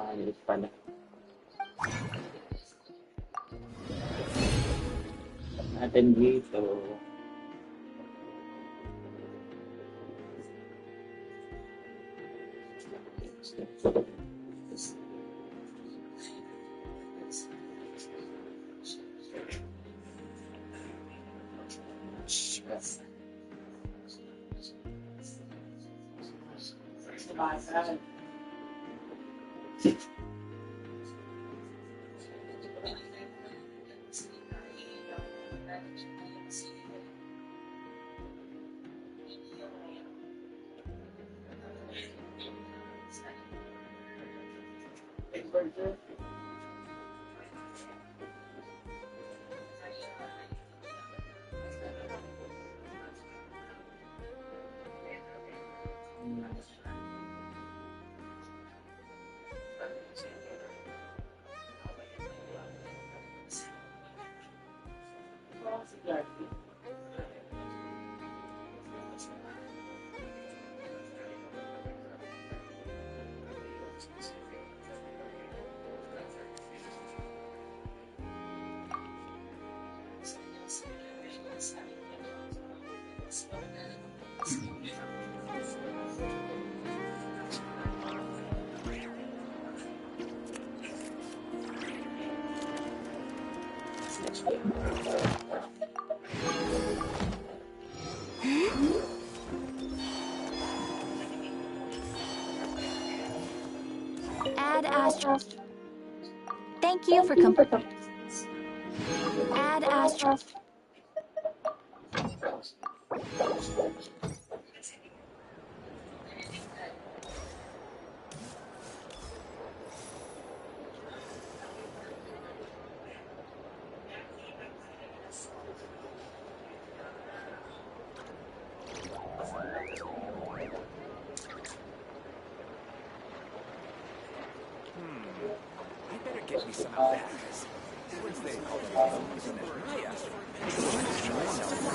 Di depan. Ada gitu. Add Astro. Thank you for Add Astro. I better get me some of that. Once they call it my Astro. Let's try some.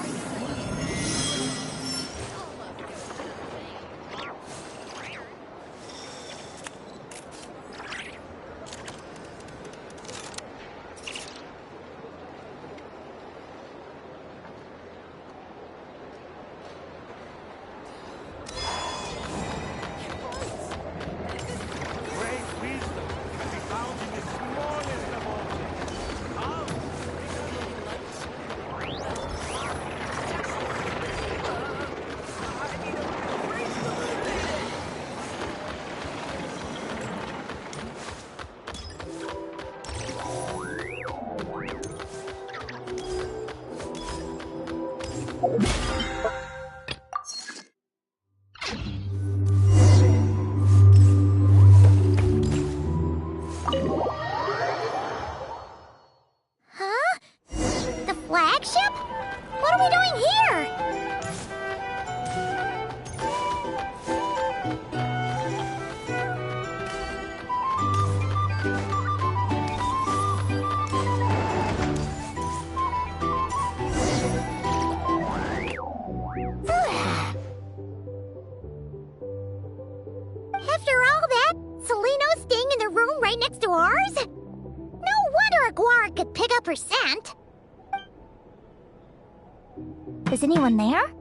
Is anyone there?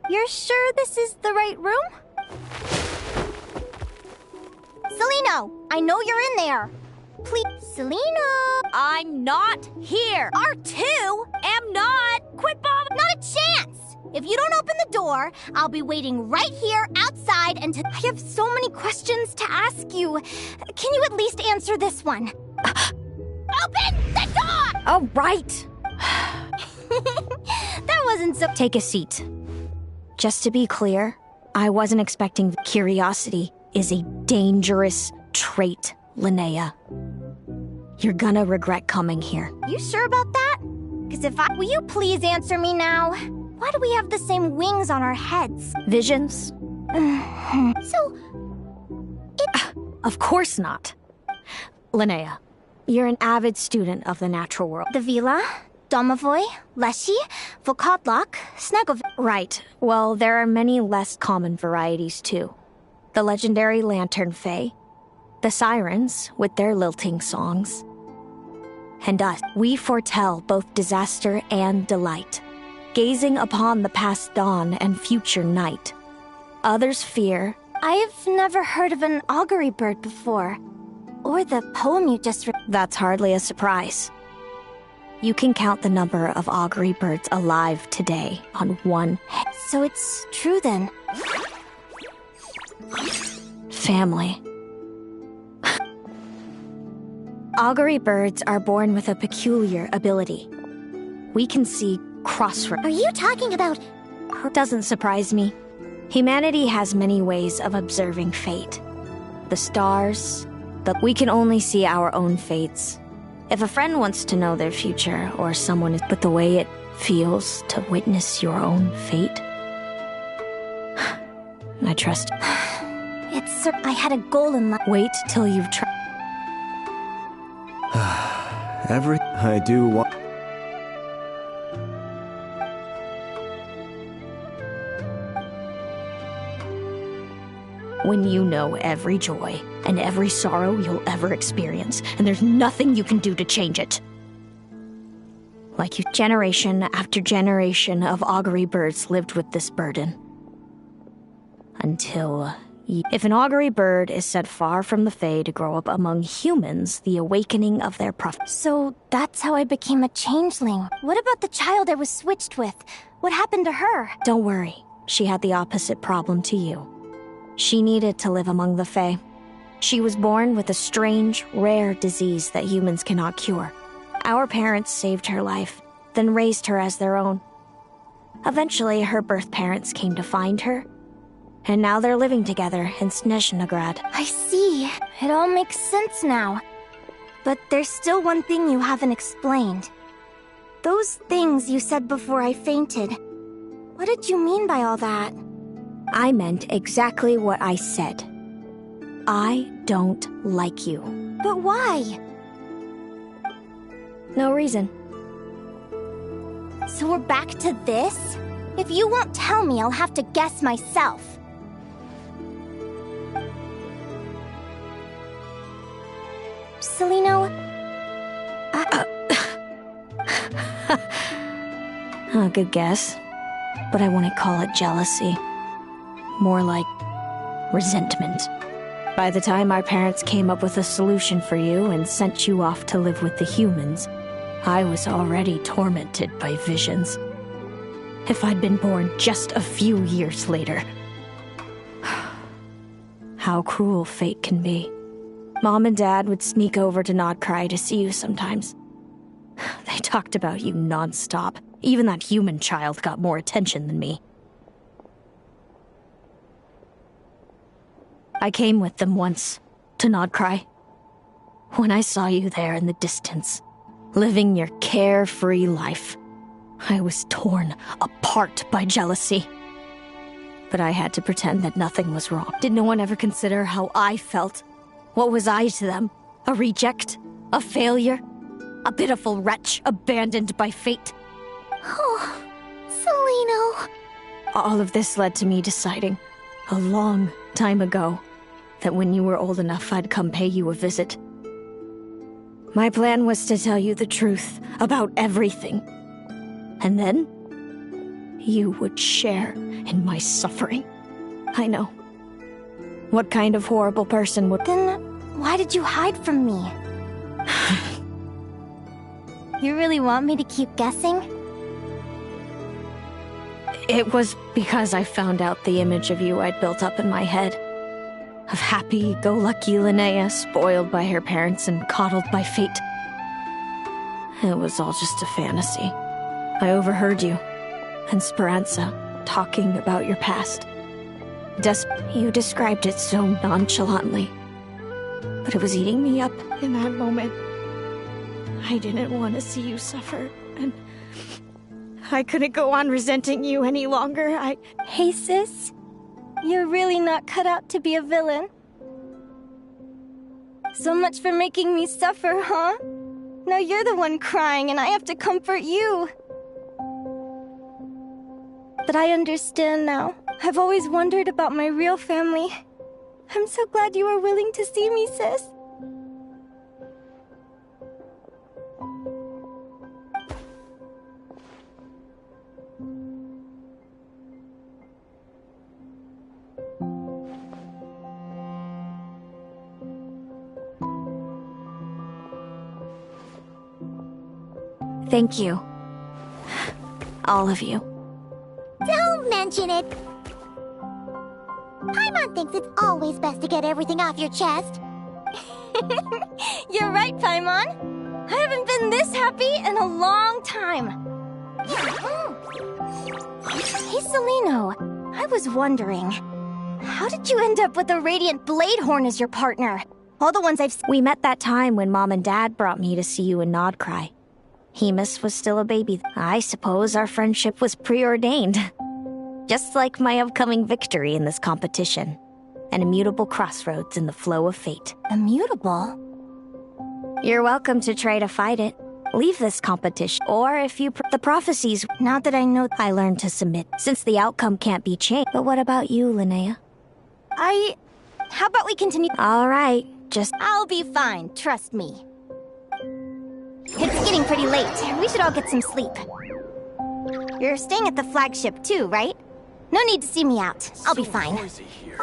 You're sure this is the right room? Celino, I know you're in there. Please, Celino. I'm not here. R2 am not. Quit bothering. Not a chance. If you don't open the door, I'll be waiting right here outside until... I have so many questions to ask you. Can you at least answer this one? Open the door! Oh, right. That wasn't so. Take a seat. Just to be clear, I wasn't expecting curiosity is a dangerous trait, Linnea. You're gonna regret coming here. You sure about that? Because if I. Will you please answer me now? Why do we have the same wings on our heads? Visions? So. Of course not. Linnea, you're an avid student of the natural world. The Vila, Domovoy, Leshy, Vokadlok, Snegov. Right. Well, there are many less common varieties, too. The legendary Lantern Fae, the Sirens with their lilting songs, and us. We foretell both disaster and delight, gazing upon the past dawn and future night. Others fear. I've never heard of an augury bird before. Or the poem you just read. That's hardly a surprise. You can count the number of augury birds alive today on one hand. So it's true then. Family. Augury birds are born with a peculiar ability. We can see crossroads. Are you talking about... Doesn't surprise me. Humanity has many ways of observing fate. The stars, but we can only see our own fates. If a friend wants to know their future, or someone is, but the way it feels to witness your own fate, I trust. It's... I had a goal in life. Wait till you've tried. I do want... When you know every joy and every sorrow you'll ever experience, and there's nothing you can do to change it. Like you, generation after generation of augury birds lived with this burden. Until... If an augury bird is set far from the Fae to grow up among humans, the awakening of their prophet. So that's how I became a changeling. What about the child I was switched with? What happened to her? Don't worry, she had the opposite problem to you. She needed to live among the Fae. She was born with a strange, rare disease that humans cannot cure. Our parents saved her life, then raised her as their own. Eventually, her birth parents came to find her, and now they're living together in Snezhnograd. I see. It all makes sense now. But there's still one thing you haven't explained. Those things you said before I fainted. What did you mean by all that? I meant exactly what I said. I don't like you. But why? No reason. So we're back to this? If you won't tell me, I'll have to guess myself. Celino? Oh, good guess. But I wouldn't call it jealousy. More like resentment. By the time our parents came up with a solution for you and sent you off to live with the humans, I was already tormented by visions. If I'd been born just a few years later. How cruel fate can be. Mom and Dad would sneak over to Nodcry to see you sometimes. They talked about you non-stop. Even that human child got more attention than me. I came with them once, to Nodcry. When I saw you there in the distance, living your carefree life, I was torn apart by jealousy. But I had to pretend that nothing was wrong. Did no one ever consider how I felt? What was I to them? A reject? A failure? A pitiful wretch abandoned by fate? Oh, Celino. All of this led to me deciding, a long time ago, that when you were old enough, I'd come pay you a visit. My plan was to tell you the truth about everything. And then, you would share in my suffering. I know. What kind of horrible person would— Then why did you hide from me? You really want me to keep guessing? It was because I found out the image of you I'd built up in my head. Of happy-go-lucky Linnea, spoiled by her parents and coddled by fate. It was all just a fantasy. I overheard you and Speranza talking about your past. You described it so nonchalantly, but it was eating me up in that moment. I didn't want to see you suffer, and I couldn't go on resenting you any longer. Hey, sis. You're really not cut out to be a villain. So much for making me suffer, huh? Now you're the one crying and I have to comfort you. But I understand now. I've always wondered about my real family. I'm so glad you were willing to see me, sis. Thank you. All of you. Don't mention it. Paimon thinks it's always best to get everything off your chest. You're right, Paimon. I haven't been this happy in a long time. Hey, Celino. I was wondering, how did you end up with a Radiant Bladehorn as your partner? All the ones We met that time when Mom and Dad brought me to see you in Nodcry. Hemus was still a baby. I suppose our friendship was preordained. Just like my upcoming victory in this competition. An immutable crossroads in the flow of fate. Immutable? You're welcome to try to fight it. Leave this competition. Or if you... the prophecies... Now that I know... I learned to submit, since the outcome can't be changed. But what about you, Linnea? How about we continue... All right, just... I'll be fine, trust me. It's getting pretty late. We should all get some sleep. You're staying at the flagship too, right? No need to see me out. I'll be fine. Noisy here.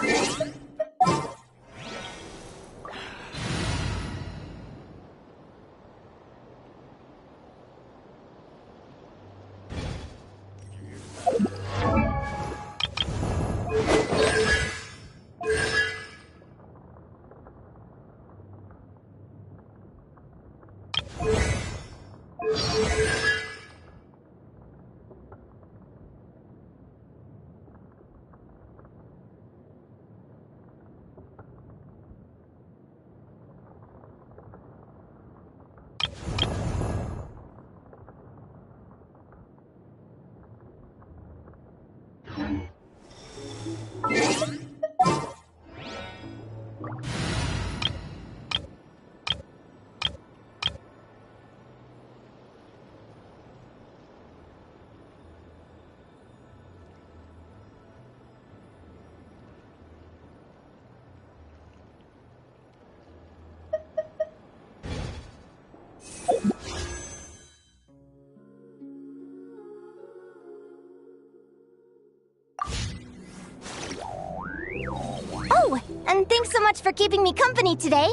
Oh, and thanks so much for keeping me company today.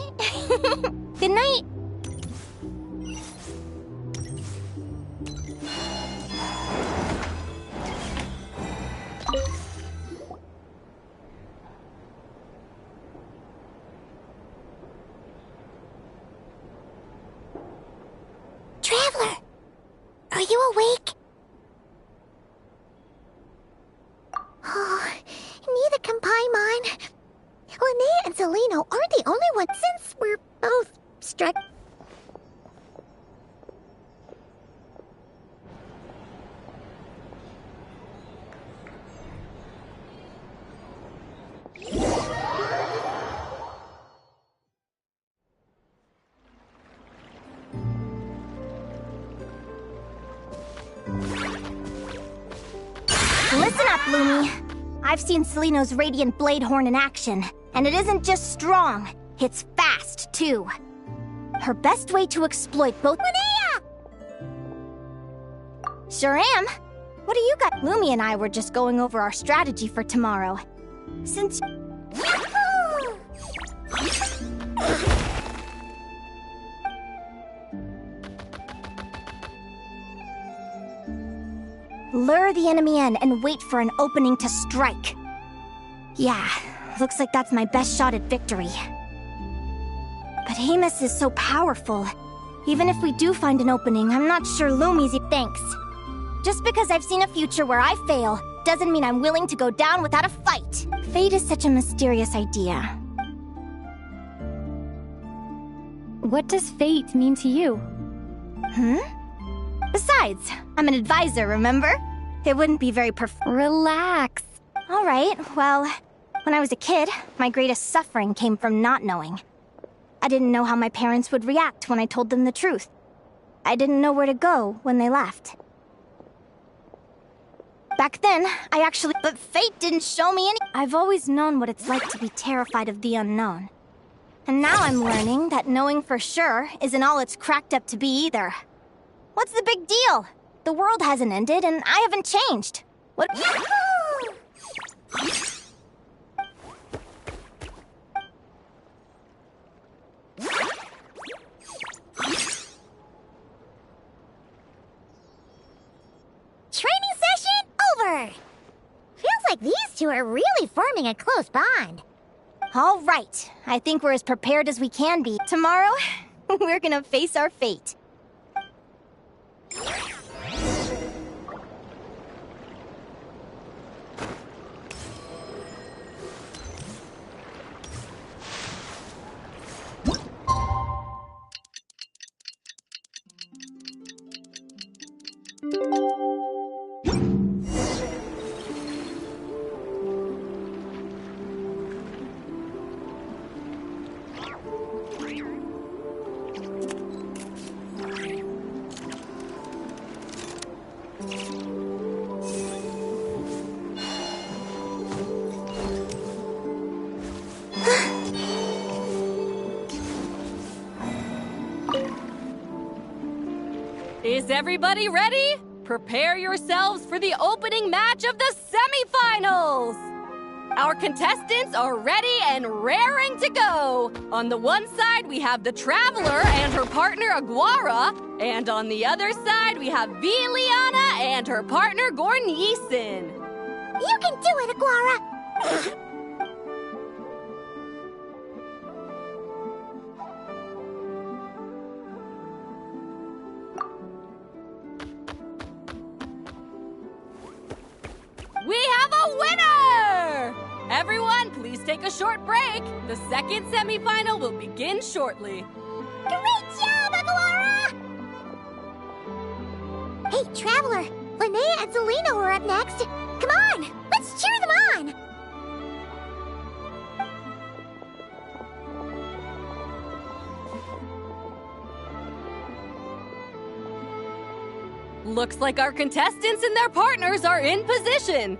Good night. Traveler, are you awake? Oh, neither can Paimon. Linnea and Celino aren't the only ones since we're both struck. Listen up, Lumi. I've seen Celino's Radiant Bladehorn in action, and it isn't just strong, it's fast, too. Her best way to exploit both— Linnea! Sure am. What do you got? Lumi and I were just going over our strategy for tomorrow. Since— Lure the enemy in and wait for an opening to strike. Yeah, looks like that's my best shot at victory. But Hemus is so powerful. Even if we do find an opening, I'm not sure Lumi's... Thanks. Just because I've seen a future where I fail, doesn't mean I'm willing to go down without a fight. Fate is such a mysterious idea. What does fate mean to you? Besides, I'm an advisor, remember? It wouldn't be very Relax. Alright, well, when I was a kid, my greatest suffering came from not knowing. I didn't know how my parents would react when I told them the truth. I didn't know where to go when they left. Back then, but fate didn't show me any... I've always known what it's like to be terrified of the unknown. And now I'm learning that knowing for sure isn't all it's cracked up to be either. What's the big deal? The world hasn't ended, and I haven't changed. What... Training session over! Feels like these two are really forming a close bond. All right, I think we're as prepared as we can be. Tomorrow, we're gonna face our fate. Is everybody ready? Prepare yourselves for the opening match of the semifinals! Our contestants are ready and raring to go! On the one side, we have the Traveler and her partner Aguara, and on the other side, we have Viliana and her partner Gornyesin. You can do it, Aguara! We have a winner! Everyone, please take a short break. The second semifinal will begin shortly. Great job, Aguara! Hey, Traveler, Linnea and Zelina are up next. Come on, let's cheer them on! Looks like our contestants and their partners are in position.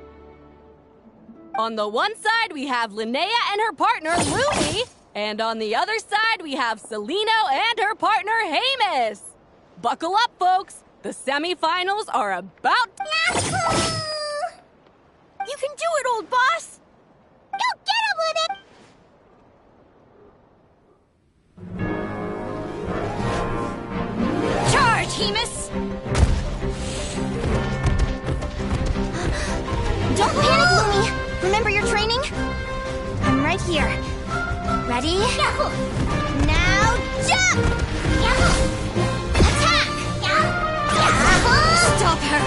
On the one side, we have Linnea and her partner, Lumi. And on the other side, we have Celino and her partner, Hamus. Buckle up, folks. The semifinals are about... You can do it, old boss! Go get him with it! Charge, Hamus! Don't panic, Lumi! Remember your training? I'm right here. Ready? Now jump! Attack! Stop her!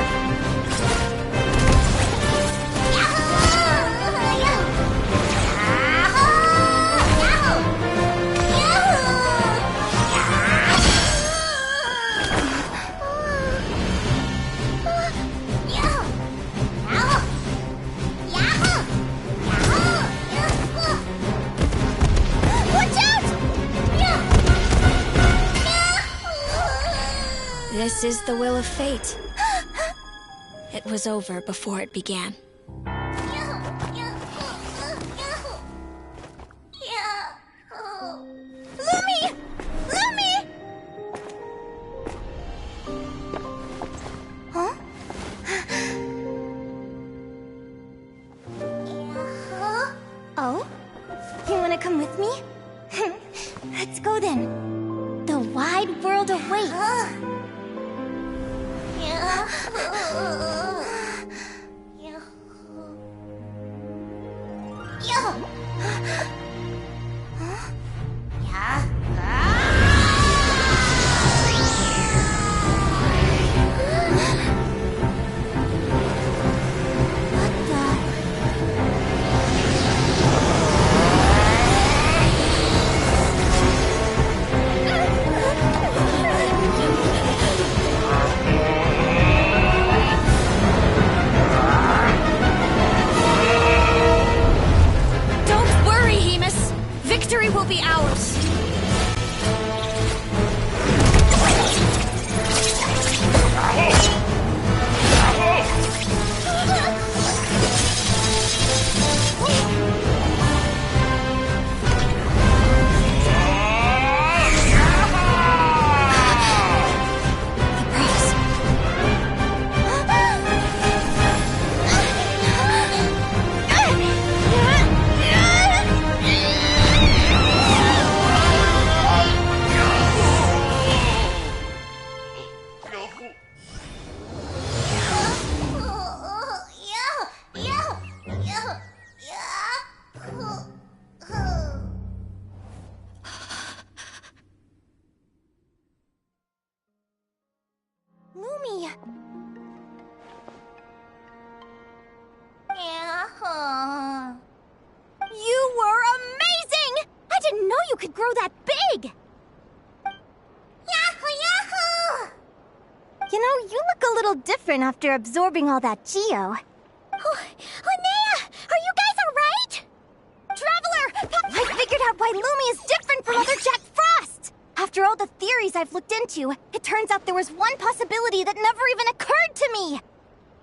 This is the will of fate. It was over before it began. Lumi! Lumi! Huh? Oh? You wanna come with me? Let's go then. The wide world awaits. You look a little different after absorbing all that Geo. Oh, Linnea! Are you guys alright? Traveler! I figured out why Lumi is different from other Jack Frosts! After all the theories I've looked into, it turns out there was one possibility that never even occurred to me!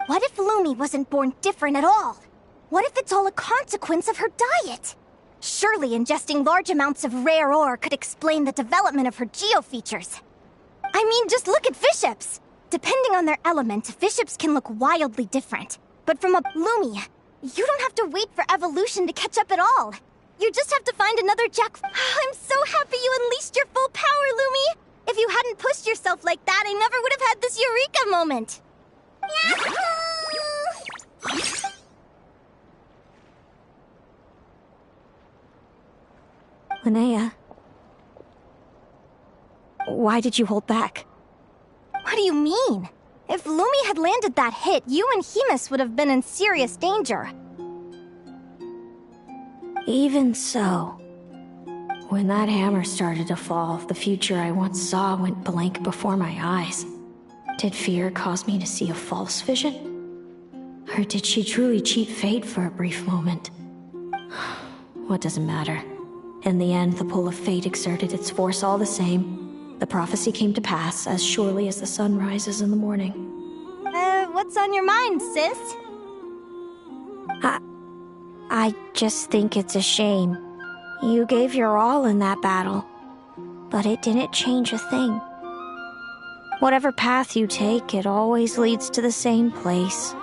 What if Lumi wasn't born different at all? What if it's all a consequence of her diet? Surely ingesting large amounts of rare ore could explain the development of her geo-features. I mean, just look at fiships! Depending on their element, fiships can look wildly different. But from a Lumi, you don't have to wait for evolution to catch up at all. You just have to find another Jack. I'm so happy you unleashed your full power, Lumi! If you hadn't pushed yourself like that, I never would have had this eureka moment. Yahoo! Linnea. Why did you hold back? What do you mean? If Lumi had landed that hit, you and Hemus would have been in serious danger. Even so, when that hammer started to fall, the future I once saw went blank before my eyes. Did fear cause me to see a false vision? Or did she truly cheat fate for a brief moment? What does it matter? In the end, the pull of fate exerted its force all the same. The prophecy came to pass as surely as the sun rises in the morning. What's on your mind, sis? I just think it's a shame. You gave your all in that battle, but it didn't change a thing. Whatever path you take, it always leads to the same place.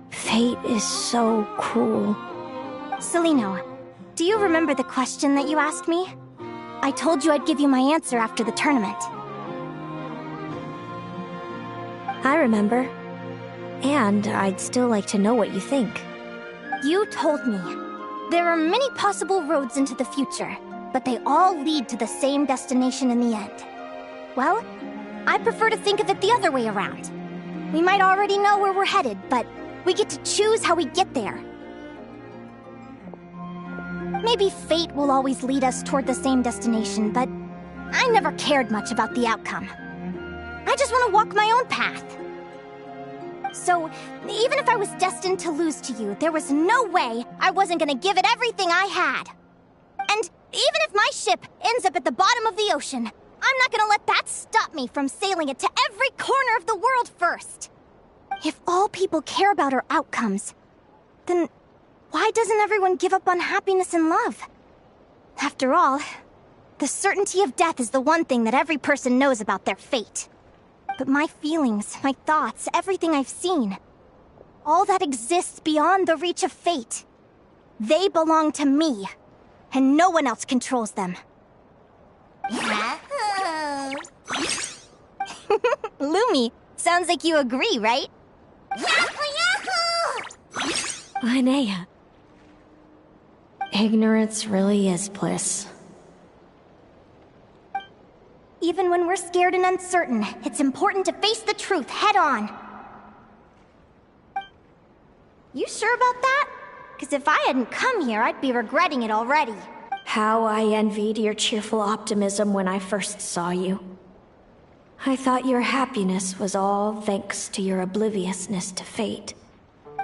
Fate is so cruel. Celino, do you remember the question that you asked me? I told you I'd give you my answer after the tournament. I remember. And I'd still like to know what you think. You told me. There are many possible roads into the future, but they all lead to the same destination in the end. Well, I prefer to think of it the other way around. We might already know where we're headed, but we get to choose how we get there. Maybe fate will always lead us toward the same destination, but I never cared much about the outcome. I just want to walk my own path. So, even if I was destined to lose to you, there was no way I wasn't gonna give it everything I had. And even if my ship ends up at the bottom of the ocean, I'm not gonna let that stop me from sailing it to every corner of the world first. If all people care about are outcomes, then why doesn't everyone give up on happiness and love? After all, the certainty of death is the one thing that every person knows about their fate. But my feelings, my thoughts, everything I've seen, all that exists beyond the reach of fate. They belong to me, and no one else controls them. Lumi, sounds like you agree, right? Linnea. Ignorance really is bliss. Even when we're scared and uncertain, it's important to face the truth head on. You sure about that? Because if I hadn't come here, I'd be regretting it already. How I envied your cheerful optimism when I first saw you. I thought your happiness was all thanks to your obliviousness to fate.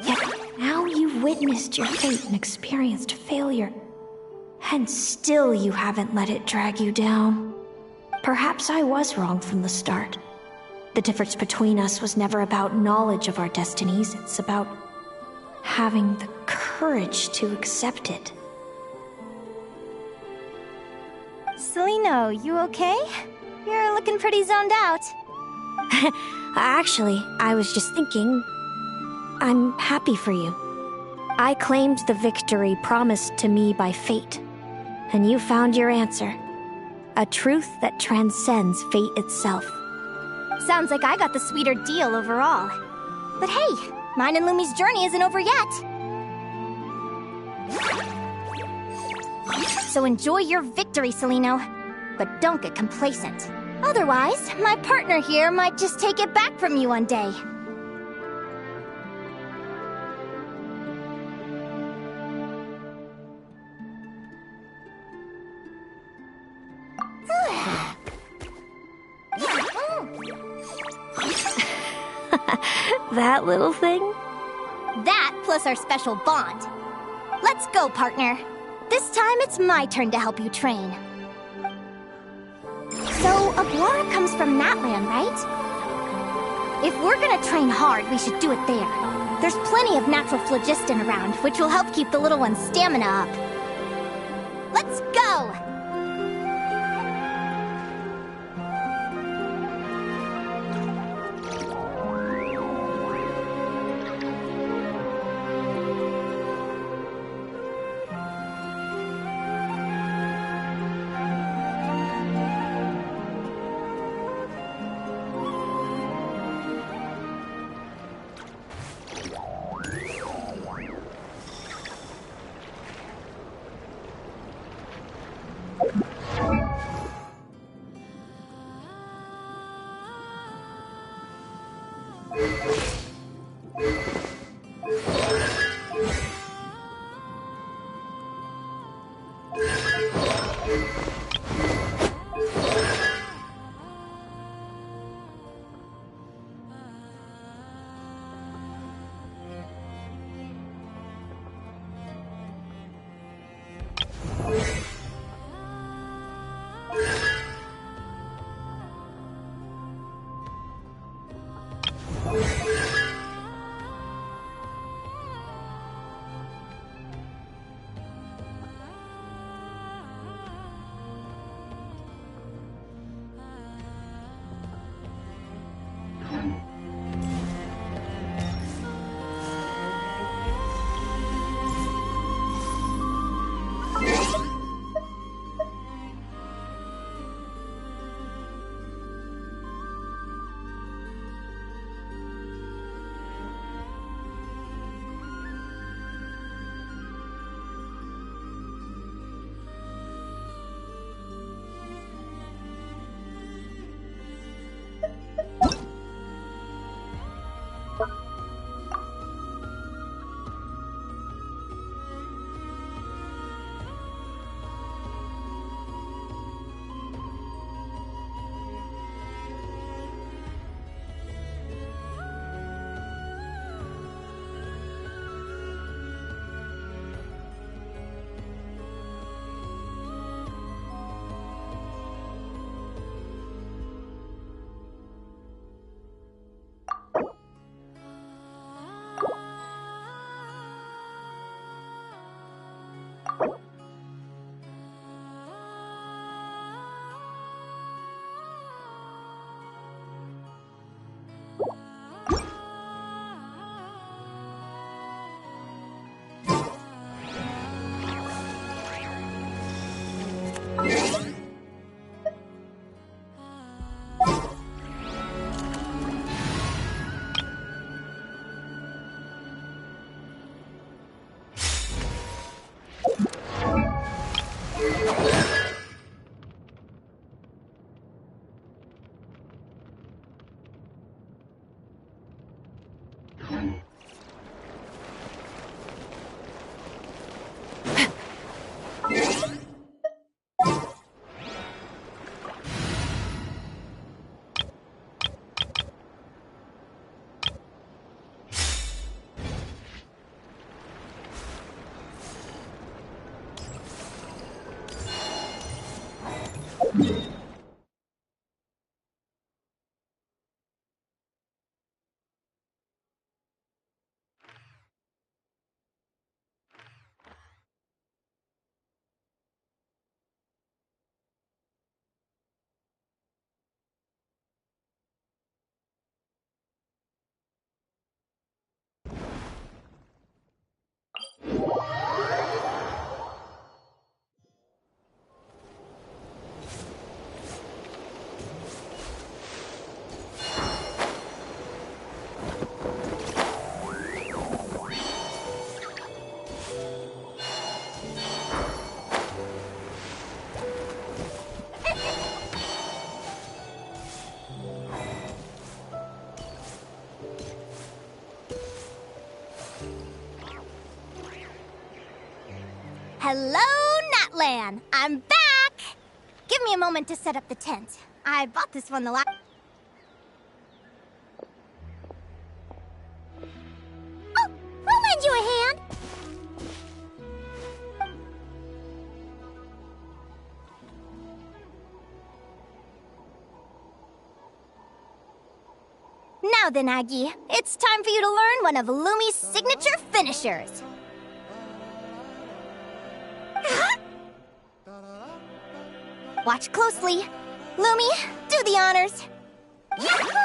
Yet now you've witnessed your fate and experienced failure. And still you haven't let it drag you down. Perhaps I was wrong from the start. The difference between us was never about knowledge of our destinies, it's about having the courage to accept it. Celino, you okay? You're looking pretty zoned out. Actually, I was just thinking, I'm happy for you. I claimed the victory promised to me by fate, and you found your answer. A truth that transcends fate itself. Sounds like I got the sweeter deal overall. But hey, mine and Lumi's journey isn't over yet. So enjoy your victory, Celino. But don't get complacent. Otherwise, my partner here might just take it back from you one day. That little thing? That plus our special bond. Let's go, partner. This time it's my turn to help you train. So, Ablora comes from Natlan, right? If we're gonna train hard, we should do it there. There's plenty of natural phlogiston around, which will help keep the little one's stamina up. Let's go! Hello, Natlan! I'm back! Give me a moment to set up the tent. I bought this one the last... Now then, Aggie, it's time for you to learn one of Lumi's signature finishers. Watch closely. Lumi, do the honors. Yahoo!